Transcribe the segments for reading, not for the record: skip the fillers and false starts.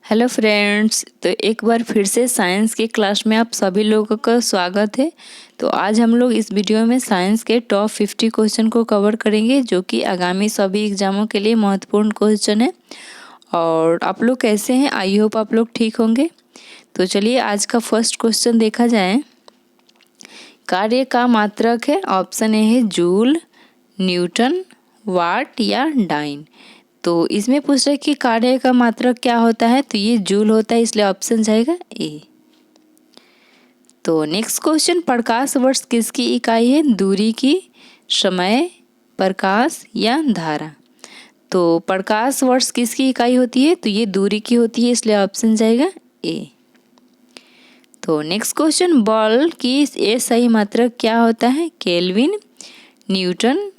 Hello friends, तो एक बार फिर से साइंस के क्लास में आप सभी लोगों का स्वागत है। तो आज हम लोग इस वीडियो में साइंस के टॉप 50 क्वेश्चन को कवर करेंगे, जो कि आगामी सभी एग्जामों के लिए महत्वपूर्ण क्वेश्चन है। और आप लोग कैसे हैं? आई होप आप लोग ठीक होंगे। तो चलिए आज का फर्स्ट क्वेश्चन देखा जाए। कार्य का मात्रक है, ऑप्शन ए है जूल, न्यूटन, वाट या डाइन। तो इसमें पूछ रहे कि कार्य का मात्रक क्या होता है, तो ये जूल होता है, इसलिए ऑप्शन जाएगा ए। तो नेक्स्ट क्वेश्चन, प्रकाश वर्ष किसकी इकाई है? दूरी की, समय, प्रकाश या धारा। तो प्रकाश वर्ष किसकी इकाई होती है? तो ये दूरी की होती है, इसलिए ऑप्शन जाएगा ए। तो नेक्स्ट क्वेश्चन, बल की ए सही मात्रक क्या होता है? केल्विन, न्यूटन,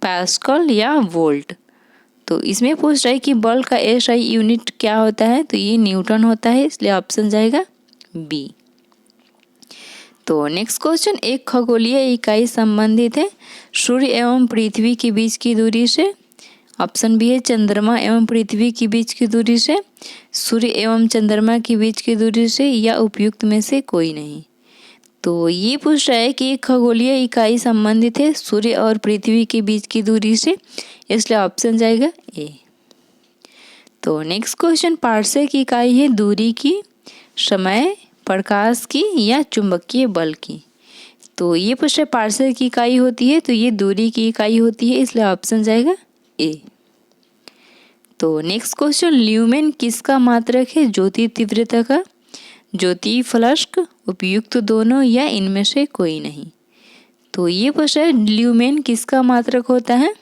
पास्कल या वोल्ट। तो इसमें पूछ रहा है कि बल का एसआई यूनिट क्या होता है? तो ये न्यूटन होता है, इसलिए ऑप्शन जाएगा बी। तो नेक्स्ट क्वेश्चन, एक खगोलीय इकाई संबंधित है सूर्य एवं पृथ्वी के बीच की दूरी से। ऑप्शन बी है चंद्रमा एवं पृथ्वी के बीच की दूरी से, सूर्य एवं चंद्रमा के बीच की दूरी से, या उपयुक्त में से कोई नहीं। तो ये पूछ रहा है कि एक खगोलीय इकाई संबंधित है सूर्य और पृथ्वी के बीच की दूरी से, इसलिए ऑप्शन जाएगा ए। तो नेक्स्ट क्वेश्चन, पार्सेक की इकाई है दूरी की, समय, प्रकाश की या चुंबकीय बल की। तो ये पूछ रहा है पार्सेक की इकाई होती है, तो ये दूरी की इकाई होती है, इसलिए ऑप्शन जाएगा ए। तो नेक्स्ट क्वेश्चन, ल्यूमेन किसका मात्रक है? ज्योति तीव्रता का, ज्योति फ्लक्स, उपयुक्त दोनों या इनमें से कोई नहीं। तो ये पूछा है ल्यूमेन किसका मात्रक होता है?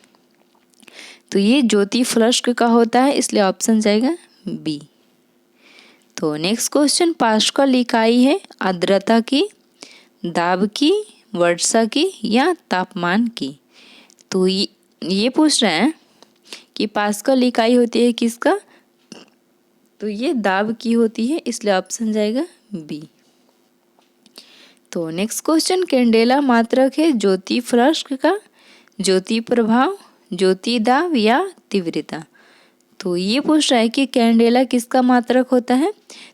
तो ये ज्योति फ्लक्स का होता है, इसलिए ऑप्शन जाएगा बी। तो नेक्स्ट क्वेश्चन, पास्कल इकाई है आर्द्रता की, दाब की, वर्षा की या तापमान की। तो ये पूछ रहे हैं कि पास्कल इकाई होती है किसका? तो ये दाब की होती है, इसलिए ऑप्शन जाएगा बी। तो नेक्स्ट क्वेश्चन, कैंडेला मात्रक है ज्योति फ्लक्स का, ज्योति प्रभाव, ज्योति दाब या तीव्रता। तो ये पूछ रहा है कि कैंडेला किसका मात्रक होता है?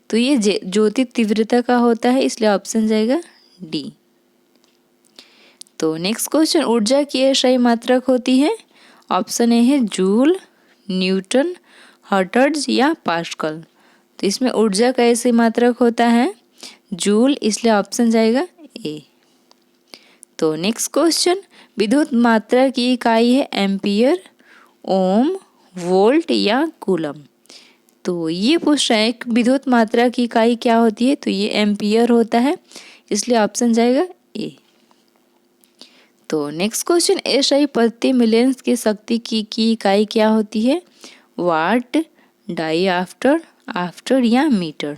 तो ये ज्योति तीव्रता का होता है, इसलिए ऑप्शन जाएगा डी। तो नेक्स्ट क्वेश्चन, ऊर्जा की सही मात्रक होती है। ऑप्शन ए है जूल, न्यूटन, हर्ट्ज या पास्कल। तो इसमें ऊर्जा का ऐसे मात्रक होता है जूल, इसलिए ऑप्शन जाएगा ए। तो नेक्स्ट क्वेश्चन, विद्युत मात्रा की इकाई है एम्पियर, ओम, वोल्ट या कूलम। तो ये पूछ रहा है विद्युत मात्रा की इकाई क्या होती है? तो ये एम्पियर होता है, इसलिए ऑप्शन जाएगा ए। तो नेक्स्ट क्वेश्चन, एसआई प्रति मिलियन की शक्ति की इकाई क्या होती है? वाट, डाइआफ्टर, आफ्टर या मीटर।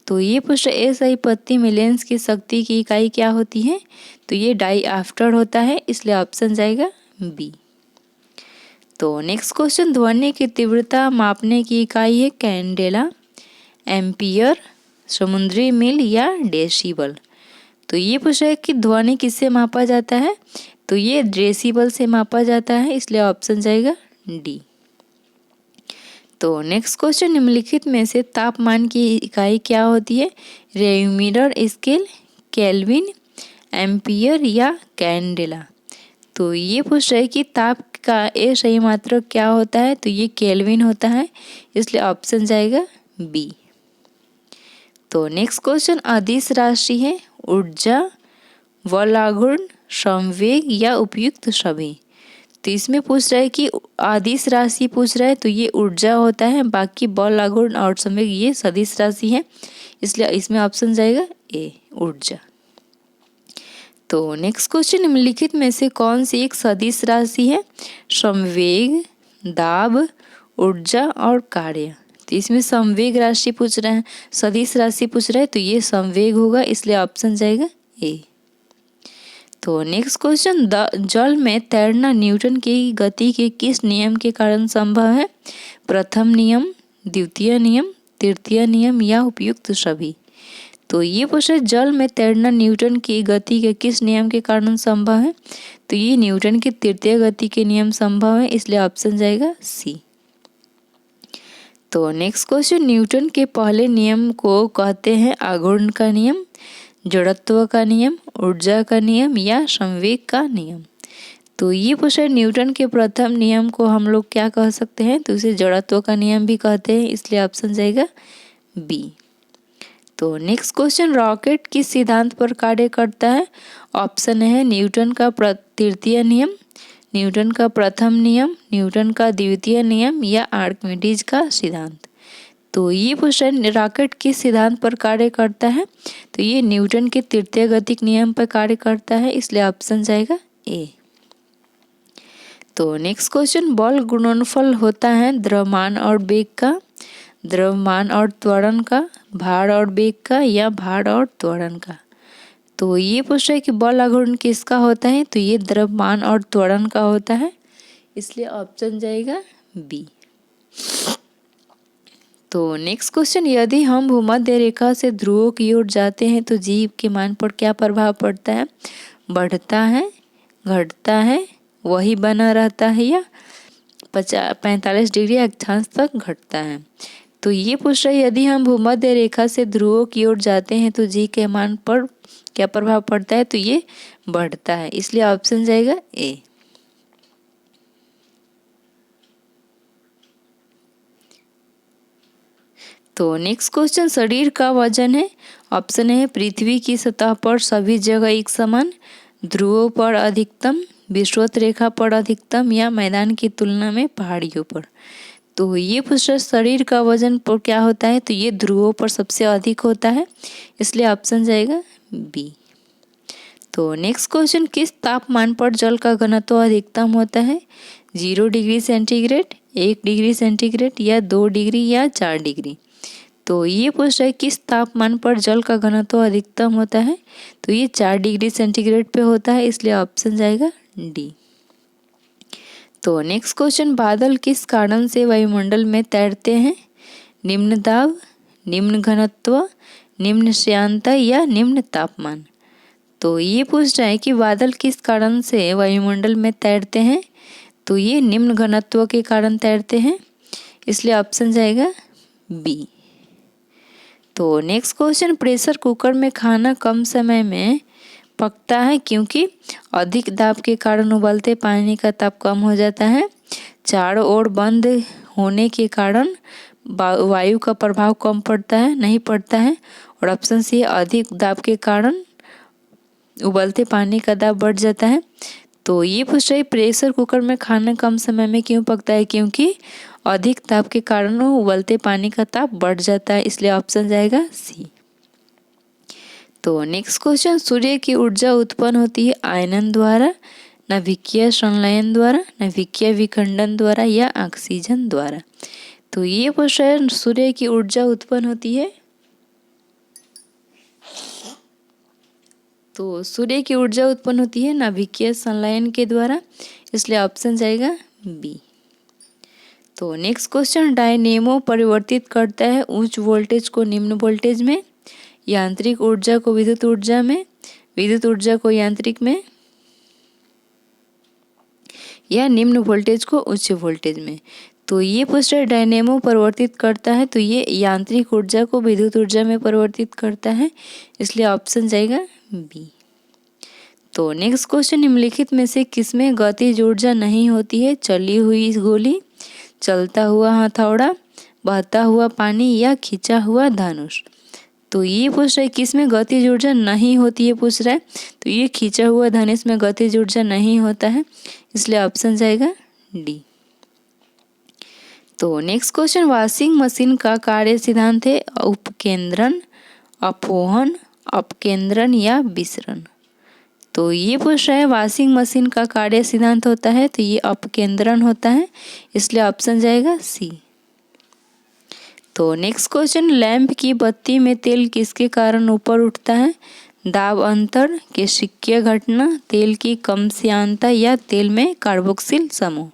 तो ये पूछ रहा है एसआई प्रति मिलियन की शक्ति की इकाई क्या होती है? तो ये डाइआफ्टर होता है, इसलिए ऑप्शन जाएगा बी। तो नेक्स्ट क्वेश्चन, ध्वनि की तीव्रता मापने की इकाई है कैंडेला, एम्पियर, समुद्री मील या डेसिबल। तो ये पूछ रहा है कि ध्वनि किससे मापा जाता है? तो ये डेसिबल से मापा जाता है, इसलिए ऑप्शन जाएगा डी। तो नेक्स्ट क्वेश्चन, निम्नलिखित में से तापमान की इकाई क्या होती है? रेयूमीटर स्केल, केल्विन, एम्पियर या कैंडेला। तो ये पूछ रहा है कि ताप का ए सही मात्रक क्या होता है? तो ये केल्विन होता है, इसलिए ऑप्शन जाएगा बी। तो नेक्स्ट क्वेश्चन, अदिश राशि है ऊर्जा, बलागुण, संवेग या उपयुक्त सभी। तो इसमें पूछ रहा है कि अदिश राशि पूछ रहा है, तो ये ऊर्जा होता है, बाकी बल, आघूर्ण और संवेग ये सदिश राशि है, इसलिए इसमें ऑप्शन जाएगा ए, ऊर्जा। तो नेक्स्ट क्वेश्चन, निम्नलिखित में से कौन सी एक सदिश राशि है? संवेग, दाब, ऊर्जा और कार्य। तो इसमें संवेग राशि पूछ रहे हैं, सदिश राशि पूछ रहा है, तो ये संवेग होगा, इसलिए ऑप्शन जाएगा ए। तो नेक्स्ट क्वेश्चन, जल में तैरना न्यूटन की गति के किस नियम के कारण संभव है? प्रथम नियम, द्वितीय नियम, तृतीय नियम या उपयुक्त सभी। तो ये पूछ रहे जल में तैरना न्यूटन की गति के किस नियम के कारण संभव है? तो ये न्यूटन की तृतीय गति के नियम संभव है, इसलिए ऑप्शन जाएगा सी। तो नेक्स्ट क्वेश्चन, न्यूटन के पहले नियम को कहते हैं आघूर्ण का नियम, जड़त्व का नियम, ऊर्जा का नियम या संवेग का नियम। तो ये पूछा है न्यूटन के प्रथम नियम को हम लोग क्या कह सकते हैं, तो इसे जड़त्व का नियम भी कहते हैं, इसलिए ऑप्शन जाएगा बी। तो नेक्स्ट क्वेश्चन, रॉकेट किस सिद्धांत पर कार्य करता है। ऑप्शन है न्यूटन का तृतीय नियम, न्यूटन का प्रथम नियम, न्यूटन का द्वितीय नियम या आर्किमिडीज का सिद्धांत। तो ये क्वेश्चन रॉकेट किस सिद्धांत पर कार्य करता है, तो ये न्यूटन के तृतीय गतिक नियम पर कार्य करता है, इसलिए ऑप्शन जाएगा ए। तो नेक्स्ट क्वेश्चन, बल गुणनफल होता है द्रव्यमान और वेग का, द्रव्यमान और त्वरण का, भार और वेग का या भार और त्वरण का। तो ये पूछ रहा है कि बल आघूर्ण किसका होता है, तो ये द्रव्यमान और त्वरण का होता है, इसलिए ऑप्शन जाएगा बी। तो नेक्स्ट क्वेश्चन, यदि हम भूमध्य रेखा से ध्रुवों की ओर जाते हैं तो जीव के मान पर क्या प्रभाव पड़ता है, बढ़ता है, घटता है, वही बना रहता है या 45 डिग्री अक्षांश तक घटता है। तो ये पूछ रहा है यदि हम भूमध्य रेखा से ध्रुवों की ओर जाते हैं तो जी के मान पर क्या प्रभाव पड़ता है, तो ये बढ़ता है, इसलिए ऑप्शन जाएगा ए। तो नेक्स्ट क्वेश्चन, शरीर का वजन है। ऑप्शन है पृथ्वी की सतह पर सभी जगह एक समान, ध्रुवों पर अधिकतम, विषुवत रेखा पर अधिकतम या मैदान की तुलना में पहाड़ियों पर। तो ये पूछा शरीर का वजन पर क्या होता है, तो ये ध्रुवों पर सबसे अधिक होता है, इसलिए ऑप्शन जाएगा बी। तो नेक्स्ट क्वेश्चन, किस तापमान पर जल का घनत्व अधिकतम होता है, 0 डिग्री सेंटीग्रेड, 1 डिग्री सेंटीग्रेड या 2 डिग्री या 4 डिग्री। तो ये पूछ रहा है किस तापमान पर जल का घनत्व अधिकतम होता है, तो ये 4 डिग्री सेंटीग्रेड पे होता है, इसलिए ऑप्शन जाएगा डी। तो नेक्स्ट क्वेश्चन, बादल किस कारण से वायुमंडल में तैरते हैं, निम्न दाब, निम्न घनत्व, निम्न श्यानता या निम्न तापमान। तो ये पूछ रहा है कि बादल किस कारण से वायुमंडल में तैरते हैं, तो ये निम्न घनत्व के कारण तैरते हैं, इसलिए ऑप्शन जाएगा बी। तो नेक्स्ट क्वेश्चन, प्रेशर कुकर में खाना कम समय में पकता है क्योंकि अधिक दाब के कारण उबलते पानी का ताप कम हो जाता है, चारों ओर बंद होने के कारण वायु का प्रभाव कम पड़ता है, नहीं पड़ता है, और ऑप्शन सी अधिक दाब के कारण उबलते पानी का दाब बढ़ जाता है। तो ये पूछ रही प्रेशर कुकर में खाना कम समय में क्यों पकता है, क्योंकि अधिक ताप के कारण उबलते पानी का ताप बढ़ जाता है, इसलिए ऑप्शन जाएगा सी। तो नेक्स्ट क्वेश्चन, सूर्य की ऊर्जा उत्पन्न होती है आयनन द्वारा, नाभिकीय संलयन द्वारा, नाभिकीय विखंडन द्वारा या ऑक्सीजन द्वारा। तो ये पूछ रहा है सूर्य की ऊर्जा उत्पन्न होती है, तो सूर्य की ऊर्जा उत्पन्न होती है नाभिकीय संलयन के द्वारा, इसलिए ऑप्शन जाएगा बी। तो नेक्स्ट क्वेश्चन, डायनेमो परिवर्तित करता है उच्च वोल्टेज को निम्न वोल्टेज में, यांत्रिक ऊर्जा को विद्युत ऊर्जा में, विद्युत ऊर्जा को यांत्रिक में, या निम्न वोल्टेज को उच्च वोल्टेज में। तो ये पूछ रहा है डायनेमो परिवर्तित करता है, तो ये यांत्रिक ऊर्जा को विद्युत ऊर्जा में परिवर्तित करता है, इसलिए ऑप्शन जाएगा बी। तो नेक्स्ट क्वेश्चन, निम्नलिखित में से किसमें गतिज ऊर्जा नहीं होती है, चली हुई गोली, चलता हुआ हथौड़ा, बहता हुआ पानी या खींचा हुआ धनुष। तो ये पूछ रहा है किसमें गतिज ऊर्जा नहीं होती है, पूछ रहा है, तो ये खींचा हुआ धनुष में गतिज ऊर्जा नहीं होता है, इसलिए ऑप्शन जाएगा डी। तो नेक्स्ट क्वेश्चन, वॉशिंग मशीन का कार्य सिद्धांत है उपकेंद्रण, अपोहन, अपकेंद्रण या विसरण। तो ये पूछ रहा है वॉशिंग मशीन का कार्य सिद्धांत होता है, तो ये अपकेंद्रण होता है, इसलिए ऑप्शन जाएगा सी। तो नेक्स्ट क्वेश्चन, लैंप की बत्ती में तेल किसके कारण ऊपर उठता है, दाब अंतर, केशिकीय घटना, तेल की कम श्यानता या तेल में कार्बोक्सिल समूह।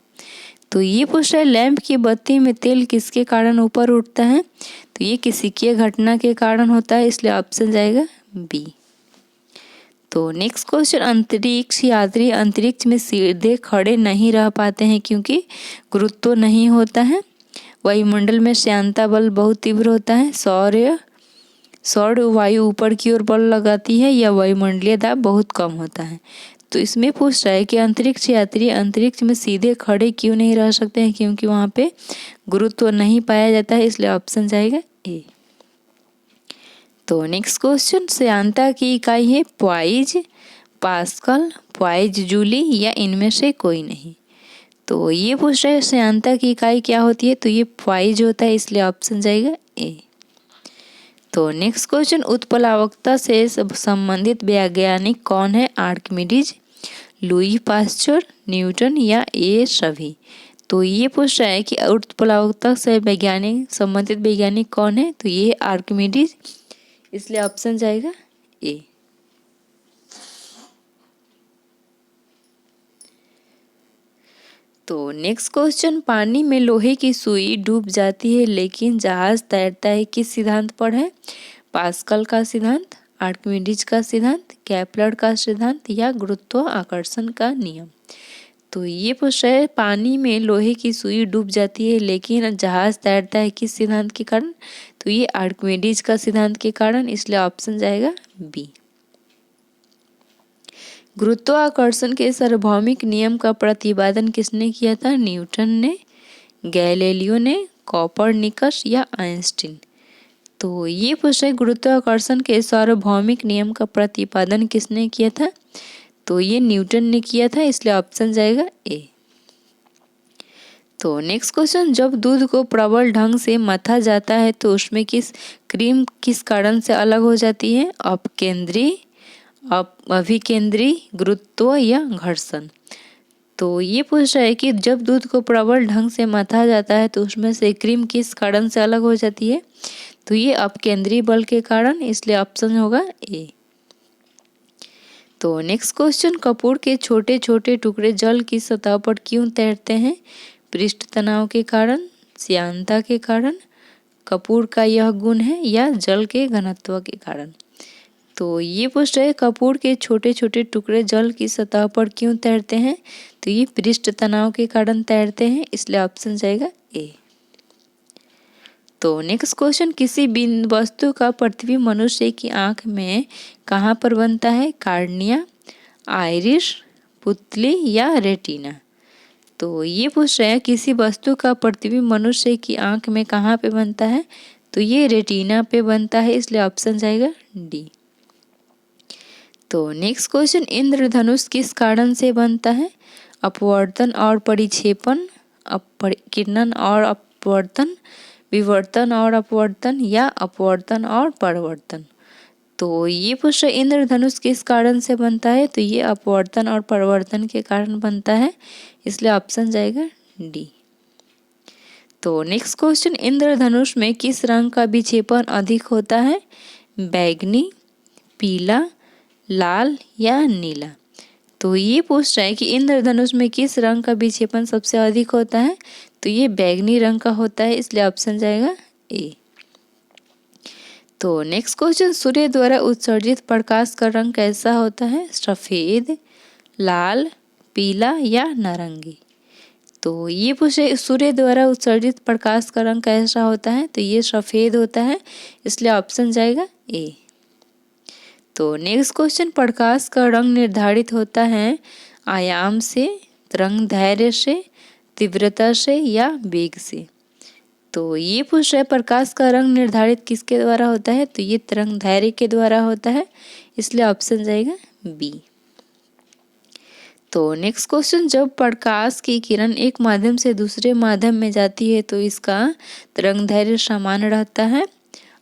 तो ये पूछ रहा है लैंप की बत्ती में तेल किसके कारण ऊपर उठता है, तो ये केशिकीय घटना के कारण होता है, इसलिए ऑप्शन जाएगा बी। तो नेक्स्ट क्वेश्चन, अंतरिक्ष यात्री अंतरिक्ष में सीधे खड़े नहीं रह पाते हैं क्योंकि गुरुत्व नहीं होता है, वायुमंडल में श्यानता बल बहुत तीव्र होता है। सौर वायु ऊपर की ओर बल लगाती है या वायुमंडलीय दाब बहुत कम होता है। तो इसमें पूछ रहा है कि अंतरिक्ष यात्री अंतरिक्ष में सीधे खड़े क्यों नहीं रह सकते हैं, क्योंकि वहां पे गुरुत्व नहीं पाया जाता है, इसलिए ऑप्शन जाएगा ए। तो नेक्स्ट क्वेश्चन, श्यानता की इकाई है प्वाइज, पास्कल, प्वाइज जूली या इनमें से कोई नहीं। तो ये पूछ रहा है श्यानता की इकाई क्या होती है, तो ये प्वाइज होता है, इसलिए ऑप्शन जाएगा ए। तो नेक्स्ट क्वेश्चन, उत्प्लावकता से संबंधित वैज्ञानिक कौन है, आर्किमिडीज, लुई पास्चर, न्यूटन या ये सभी। तो ये पूछ रहा है कि उत्प्लावकता से संबंधित वैज्ञानिक कौन है, तो ये आर्किमिडीज, इसलिए ऑप्शन जाएगा ए। तो नेक्स्ट क्वेश्चन, पानी में लोहे की सुई डूब जाती है लेकिन जहाज तैरता है, किस सिद्धांत पर है, पास्कल का सिद्धांत, आर्किमिडीज का सिद्धांत, केपलर का सिद्धांत या गुरुत्वाकर्षण का नियम। तो ये पूछ रहा है पानी में लोहे की सुई डूब जाती है लेकिन जहाज तैरता है, किस सिद्धांत के कारण, तो ये आर्किमिडीज का सिद्धांत के कारण, इसलिए ऑप्शन जाएगा बी। गुरुत्वाकर्षण के सार्वभौमिक नियम का प्रतिपादन किसने किया था, न्यूटन ने, गैलीलियो ने, कोपरनिकस या आइंस्टीन। तो ये पूछ रहे गुरुत्वाकर्षण के सार्वभौमिक नियम का प्रतिपादन किसने किया था, तो ये न्यूटन ने किया था, इसलिए ऑप्शन जाएगा ए। तो नेक्स्ट क्वेश्चन, जब दूध को प्रबल ढंग से मथा जाता है तो उसमें क्रीम किस कारण से अलग हो जाती है, अपकेंद्री, अभिकेंद्री, गुरुत्व या घर्षण। तो ये पूछ रहा है कि जब दूध को प्रबल ढंग से मथा जाता है तो उसमें से क्रीम किस कारण से अलग हो जाती है, तो ये अपकेंद्री बल के कारण, इसलिए ऑप्शन होगा ए। तो नेक्स्ट क्वेश्चन, कपूर के छोटे छोटे टुकड़े जल की सतह पर क्यों तैरते हैं, पृष्ठ तनाव के कारण, श्यानता के कारण, कपूर का यह गुण है या जल के घनत्व के कारण। तो ये पूछ रहे कपूर के छोटे छोटे टुकड़े जल की सतह पर क्यों तैरते हैं, तो ये पृष्ठ तनाव के कारण तैरते हैं, इसलिए ऑप्शन जाएगा ए। तो नेक्स्ट क्वेश्चन, किसी बिंदु वस्तु का प्रतिबिंब मनुष्य की आंख में कहाँ पर बनता है, कार्निया, आइरिस, पुतली या रेटिना। तो ये पूछ रहे हैं किसी वस्तु का प्रतिबिंब मनुष्य की आंख में कहाँ पे बनता है, तो ये रेटिना पे बनता है, इसलिए ऑप्शन जाएगा डी। तो नेक्स्ट क्वेश्चन, इंद्रधनुष किस कारण से बनता है, अपवर्तन और परिक्षेपण, किरणन और अपवर्तन, विवर्तन और अपवर्तन या अपवर्तन और परावर्तन। तो ये पूछ रहे इंद्रधनुष किस कारण से बनता है, तो ये अपवर्तन और परावर्तन के कारण बनता है, इसलिए ऑप्शन जाएगा डी। तो नेक्स्ट क्वेश्चन, इंद्रधनुष में किस रंग का विक्षेपण अधिक होता है, बैगनी, पीला, लाल या नीला। तो ये पूछ रहा है कि इंद्रधनुष में किस रंग का विक्षेपण सबसे अधिक होता है, तो ये बैगनी रंग का होता है, इसलिए ऑप्शन जाएगा ए। तो नेक्स्ट क्वेश्चन, सूर्य द्वारा उत्सर्जित प्रकाश का रंग कैसा होता है, सफेद, लाल, पीला या नारंगी। तो ये पूछे सूर्य द्वारा उत्सर्जित प्रकाश का रंग कैसा होता है, तो ये सफेद होता है, इसलिए ऑप्शन जाएगा ए। तो नेक्स्ट क्वेश्चन, प्रकाश का रंग निर्धारित होता है आयाम से, तरंग दैर्घ्य से, तीव्रता से या वेग से। तो ये पूछ रहे प्रकाश का रंग निर्धारित किसके द्वारा होता है, तो ये तरंग दैर्घ्य के द्वारा होता है, इसलिए ऑप्शन जाएगा बी। तो नेक्स्ट क्वेश्चन, जब प्रकाश की किरण एक माध्यम से दूसरे माध्यम में जाती है तो इसका तरंग दैर्घ्य समान रहता है,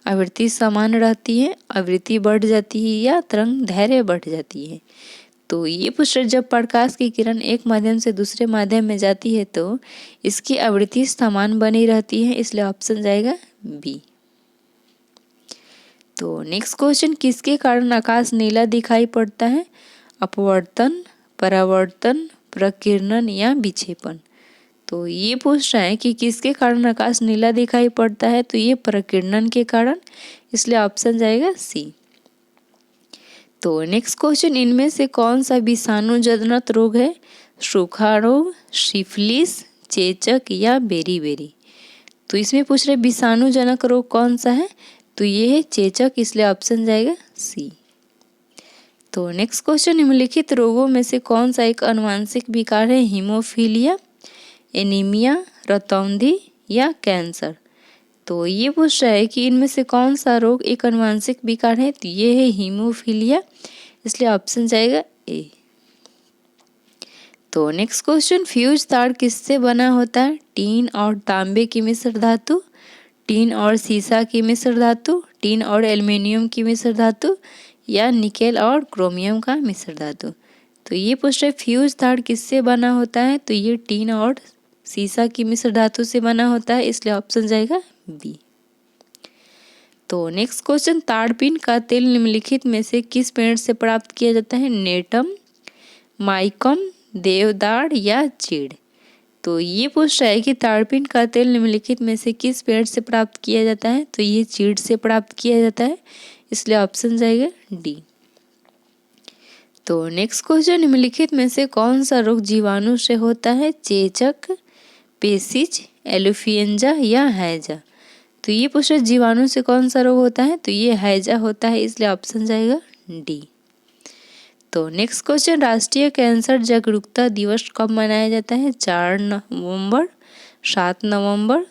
आवृत्ति समान रहती है, आवृत्ति बढ़ जाती है या तरंग दैर्घ्य बढ़ जाती है। तो ये पूछ रहे जब प्रकाश की किरण एक माध्यम से दूसरे माध्यम में जाती है तो इसकी आवृत्ति समान बनी रहती है, इसलिए ऑप्शन जाएगा बी। तो नेक्स्ट क्वेश्चन, किसके कारण आकाश नीला दिखाई पड़ता है, अपवर्तन, परावर्तन, प्रकीर्णन या विक्षेपण। तो ये पूछ रहा है कि किसके कारण आकाश नीला दिखाई पड़ता है, तो ये प्रकीर्णन के कारण, इसलिए ऑप्शन जाएगा सी। तो नेक्स्ट क्वेश्चन, इनमें से कौन सा विषाणुजनित रोग है, सूखा रोग, सिफिलिस, चेचक या बेरीबेरी। तो इसमें पूछ रहे विषाणुजनक रोग कौन सा है, तो ये है चेचक, इसलिए ऑप्शन जाएगा सी। तो नेक्स्ट क्वेश्चन, निम्नलिखित रोगों में से कौन सा एक आनुवंशिक विकार है, हीमोफीलिया, एनीमिया, रतौंधी या कैंसर। तो ये पूछ रहा है कि इनमें से कौन सा रोग एक आनुवंशिक विकार है, तो ये है हीमोफीलिया, इसलिए ऑप्शन जाएगा ए। तो नेक्स्ट क्वेश्चन, फ्यूज तार किससे बना होता है, टीन और तांबे की मिश्र धातु, टीन और सीसा की मिश्र धातु, टीन और एल्युमिनियम की मिश्र धातु या निकेल और क्रोमियम का मिश्र धातु। तो ये पूछ रहे फ्यूज तार किससे बना होता है, तो ये टीन और सीसा की मिश्र धातु से बना होता है, इसलिए ऑप्शन जाएगा बी। तो नेक्स्ट क्वेश्चन, ताड़पीन का तेल निम्नलिखित में से किस पेड़ से प्राप्त किया जाता है, नेटम, माइकम, देवदार या चीड़। तो ये पूछ रहा है कि ताड़पीन का तेल निम्नलिखित में से किस पेड़ से प्राप्त किया जाता है, तो ये चीड़ से प्राप्त किया जाता है, इसलिए ऑप्शन जाएगा डी। तो नेक्स्ट क्वेश्चन, निम्नलिखित में से कौन सा रोग जीवाणु से होता है, चेचक, पेसिज, एलुफियंजा या हैजा। तो ये पूछ रहे जीवाणु से कौन सा रोग होता है, तो ये हैजा होता है, इसलिए ऑप्शन जाएगा डी। तो नेक्स्ट क्वेश्चन, राष्ट्रीय कैंसर जागरूकता दिवस कब मनाया जाता है, 4 नवंबर, 7 नवंबर,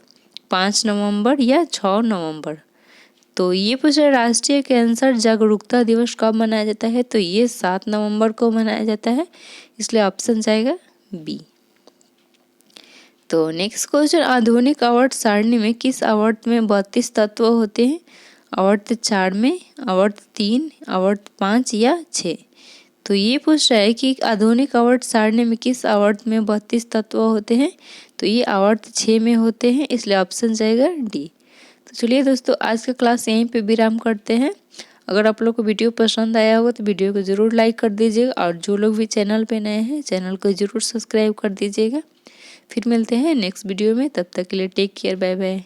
5 नवंबर या 6 नवंबर। तो ये पूछ रहे राष्ट्रीय कैंसर जागरूकता दिवस कब मनाया जाता है, तो ये 7 नवंबर को मनाया जाता है, इसलिए ऑप्शन जाएगा बी। तो नेक्स्ट क्वेश्चन, आधुनिक आवर्त सारणी में किस आवर्त में 32 तत्व होते हैं, आवर्त 4 में, आवर्त 3, आवर्त 5 या 6। तो ये पूछ रहा है कि आधुनिक आवर्त सारणी में किस आवर्त में 32 तत्व होते हैं, तो ये आवर्त 6 में होते हैं, इसलिए ऑप्शन जाएगा डी। तो चलिए दोस्तों, आज का क्लास यहीं पे विराम करते हैं। अगर आप लोग को वीडियो पसंद आया होगा तो वीडियो को ज़रूर लाइक कर दीजिएगा, और जो लोग भी चैनल पे नए हैं चैनल को ज़रूर सब्सक्राइब कर दीजिएगा। फिर मिलते हैं नेक्स्ट वीडियो में, तब तक के लिए टेक केयर, बाय बाय।